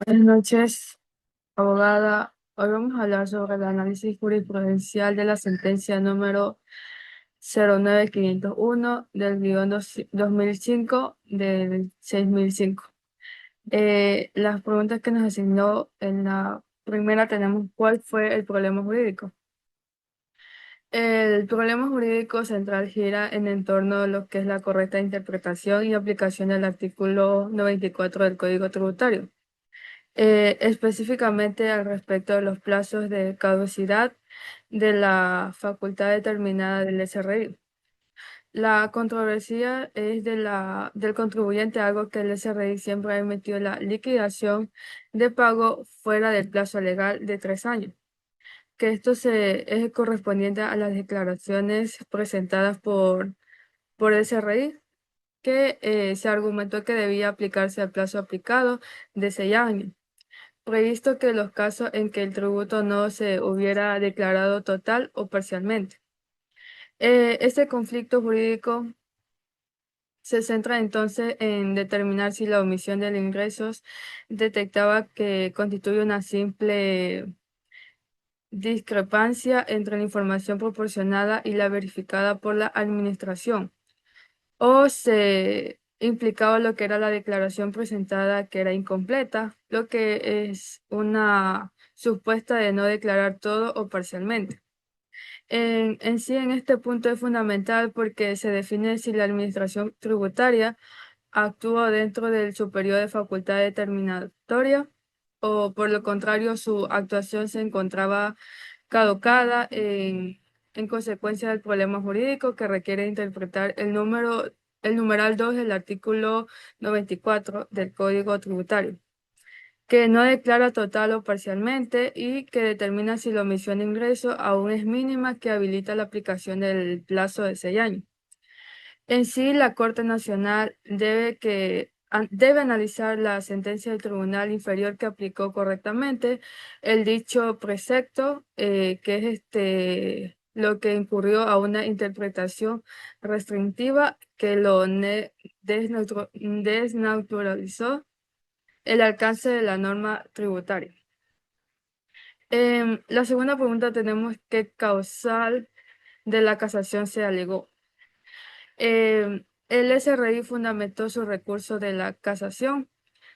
Buenas noches, abogada. Hoy vamos a hablar sobre el análisis jurisprudencial de la sentencia número 09501 del guión 2005 del 6005. Las preguntas que nos asignó en la primera tenemos: ¿cuál fue el problema jurídico? El problema jurídico central gira en torno a lo que es la correcta interpretación y aplicación del artículo 94 del Código Tributario. Específicamente al respecto de los plazos de caducidad de la facultad determinada del SRI. La controversia es del contribuyente, algo que el SRI siempre ha emitido la liquidación de pago fuera del plazo legal de 3 años, que es correspondiente a las declaraciones presentadas por el SRI, que se argumentó que debía aplicarse al plazo aplicado de 6 años, previsto que los casos en que el tributo no se hubiera declarado total o parcialmente. Este conflicto jurídico se centra entonces en determinar si la omisión de los ingresos detectaba que constituye una simple discrepancia entre la información proporcionada y la verificada por la administración, o se implicaba lo que era la declaración presentada, que era incompleta, lo que es una supuesta de no declarar todo o parcialmente. En sí, en este punto es fundamental porque se define si la administración tributaria actúa dentro de su periodo de facultad determinatoria, o por lo contrario su actuación se encontraba caducada en consecuencia del problema jurídico que requiere interpretar el numeral 2 del artículo 94 del Código Tributario, que no declara total o parcialmente y que determina si la omisión de ingreso aún es mínima, que habilita la aplicación del plazo de 6 años. En sí, la Corte Nacional debe analizar la sentencia del Tribunal Inferior que aplicó correctamente el dicho precepto, que es lo que incurrió a una interpretación restrictiva que desnaturalizó el alcance de la norma tributaria. La segunda pregunta tenemos: ¿qué causal de la casación se alegó? El SRI fundamentó su recurso de la casación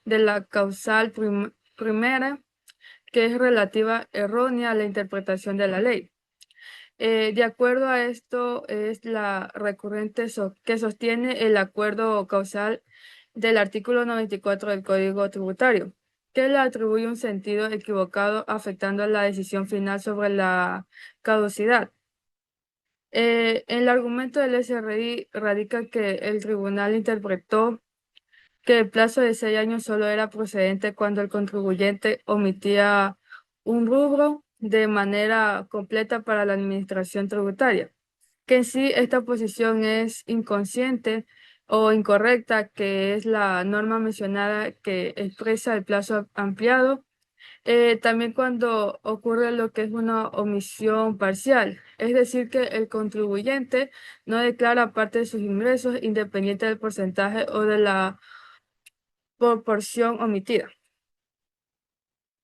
de la causal primera, que es relativa errónea a la interpretación de la ley. De acuerdo a esto, es la recurrente que sostiene el acuerdo causal del artículo 94 del Código Tributario, que le atribuye un sentido equivocado, afectando a la decisión final sobre la caducidad. El argumento del SRI radica que el tribunal interpretó que el plazo de 6 años solo era procedente cuando el contribuyente omitía un rubro de manera completa para la administración tributaria, que en sí esta posición es inconsciente o incorrecta, que es la norma mencionada que expresa el plazo ampliado. También cuando ocurre lo que es una omisión parcial, es decir, que el contribuyente no declara parte de sus ingresos independiente del porcentaje o de la proporción omitida.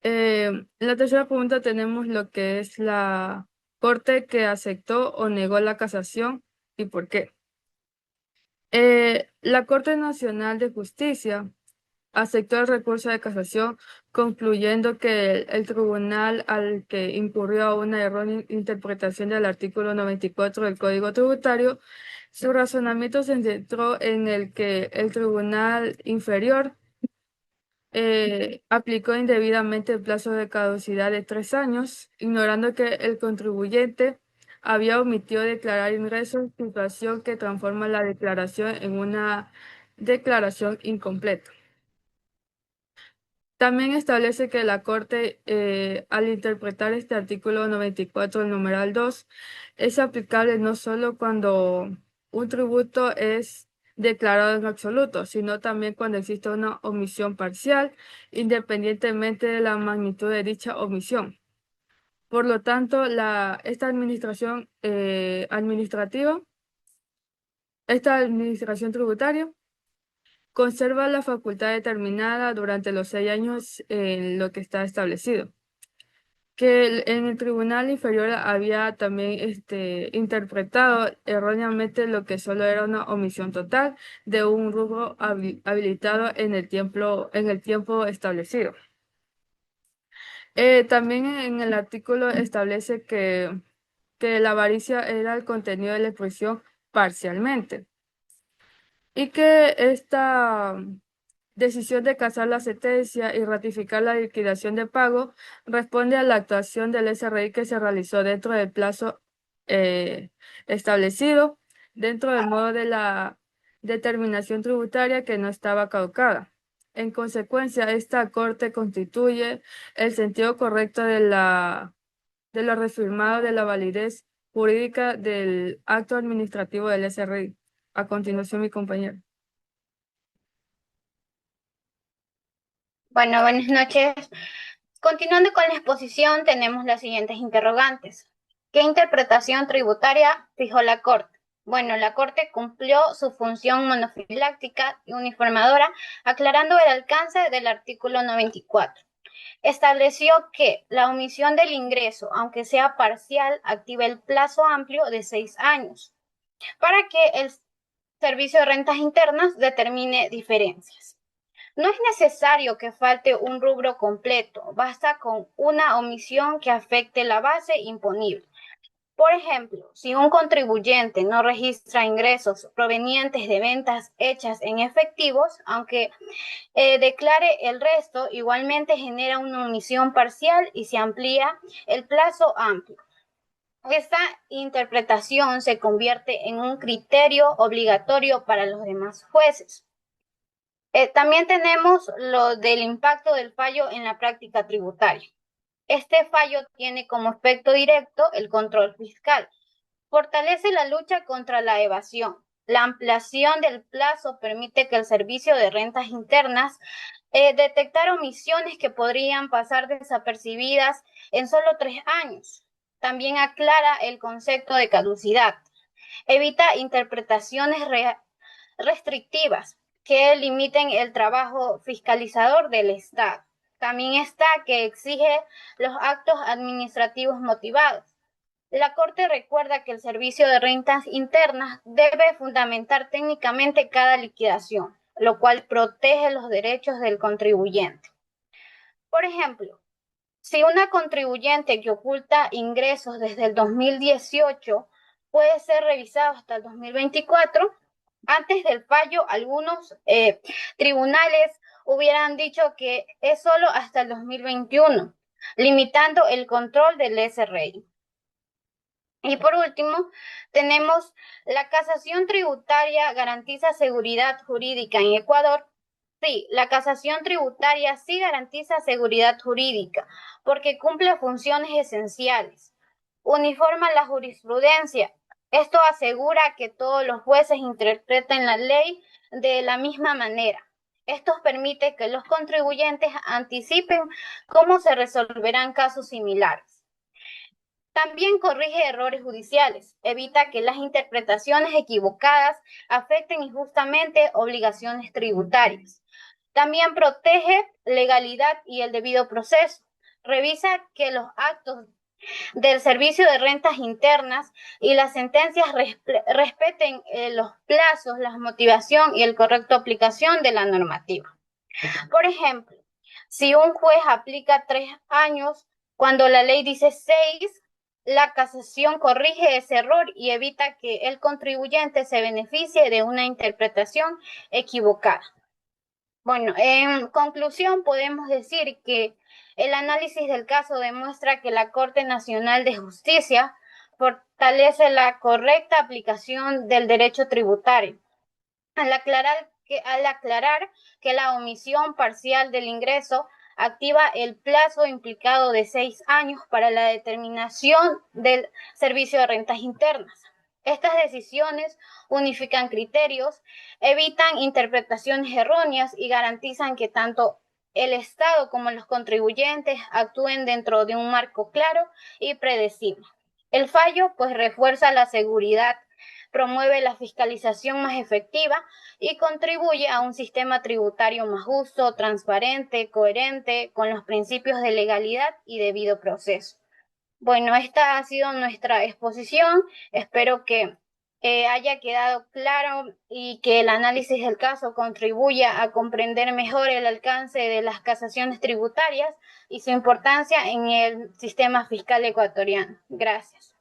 En la tercera pregunta tenemos lo que es la Corte que aceptó o negó la casación y por qué. La Corte Nacional de Justicia aceptó el recurso de casación, concluyendo que el tribunal, al que incurrió a una errónea interpretación del artículo 94 del Código Tributario, su razonamiento se centró en el que el tribunal inferior aplicó indebidamente el plazo de caducidad de 3 años, ignorando que el contribuyente había omitido declarar ingresos, situación que transforma la declaración en una declaración incompleta. También establece que la Corte, al interpretar este artículo 94 del numeral 2, es aplicable no solo cuando un tributo es declarado en absoluto, sino también cuando existe una omisión parcial, independientemente de la magnitud de dicha omisión. Por lo tanto, esta administración tributaria conserva la facultad determinada durante los 6 años en lo que está establecido. Que en el tribunal inferior había también interpretado erróneamente lo que solo era una omisión total de un rubro habilitado en el tiempo establecido. También en el artículo establece que la avaricia era el contenido de la expresión parcialmente y que esta decisión de casar la sentencia y ratificar la liquidación de pago responde a la actuación del SRI que se realizó dentro del plazo eh, establecido, dentro del modo de la determinación tributaria que no estaba caducada. En consecuencia, esta Corte constituye el sentido correcto de lo reafirmado de la validez jurídica del acto administrativo del SRI. A continuación, mi compañero. Bueno, buenas noches. Continuando con la exposición, tenemos las siguientes interrogantes. ¿Qué interpretación tributaria fijó la Corte? Bueno, la Corte cumplió su función monofiláctica y uniformadora, aclarando el alcance del artículo 94. Estableció que la omisión del ingreso, aunque sea parcial, activa el plazo amplio de 6 años para que el Servicio de Rentas Internas determine diferencias. No es necesario que falte un rubro completo, basta con una omisión que afecte la base imponible. Por ejemplo, si un contribuyente no registra ingresos provenientes de ventas hechas en efectivos, aunque declare el resto, igualmente genera una omisión parcial y se amplía el plazo amplio. Esta interpretación se convierte en un criterio obligatorio para los demás jueces. También tenemos lo del impacto del fallo en la práctica tributaria. Este fallo tiene como efecto directo el control fiscal. Fortalece la lucha contra la evasión. La ampliación del plazo permite que el Servicio de Rentas Internas detectar omisiones que podrían pasar desapercibidas en solo 3 años. También aclara el concepto de caducidad. Evita interpretaciones restrictivas que limiten el trabajo fiscalizador del Estado. También está que exige los actos administrativos motivados. La Corte recuerda que el Servicio de Rentas Internas debe fundamentar técnicamente cada liquidación, lo cual protege los derechos del contribuyente. Por ejemplo, si una contribuyente que oculta ingresos desde el 2018 puede ser revisado hasta el 2024, antes del fallo, algunos tribunales hubieran dicho que es solo hasta el 2021, limitando el control del SRI. Y por último, tenemos la casación tributaria garantiza seguridad jurídica en Ecuador. Sí, la casación tributaria sí garantiza seguridad jurídica porque cumple funciones esenciales. Uniforma la jurisprudencia. Esto asegura que todos los jueces interpreten la ley de la misma manera. Esto permite que los contribuyentes anticipen cómo se resolverán casos similares. También corrige errores judiciales, evita que las interpretaciones equivocadas afecten injustamente obligaciones tributarias. También protege legalidad y el debido proceso. Revisa que los actos del Servicio de Rentas Internas y las sentencias respeten los plazos, la motivación y el correcto aplicación de la normativa. Por ejemplo, si un juez aplica 3 años cuando la ley dice 6, la casación corrige ese error y evita que el contribuyente se beneficie de una interpretación equivocada. Bueno, en conclusión podemos decir que el análisis del caso demuestra que la Corte Nacional de Justicia fortalece la correcta aplicación del derecho tributario al aclarar que la omisión parcial del ingreso activa el plazo implicado de 6 años para la determinación del Servicio de Rentas Internas. Estas decisiones unifican criterios, evitan interpretaciones erróneas y garantizan que tanto el Estado como los contribuyentes actúen dentro de un marco claro y predecible. El fallo pues refuerza la seguridad promueve la fiscalización más efectiva y contribuye a un sistema tributario más justo, transparente, coherente con los principios de legalidad y debido proceso. Bueno, esta ha sido nuestra exposición. Espero que haya quedado claro y que el análisis del caso contribuya a comprender mejor el alcance de las casaciones tributarias y su importancia en el sistema fiscal ecuatoriano. Gracias.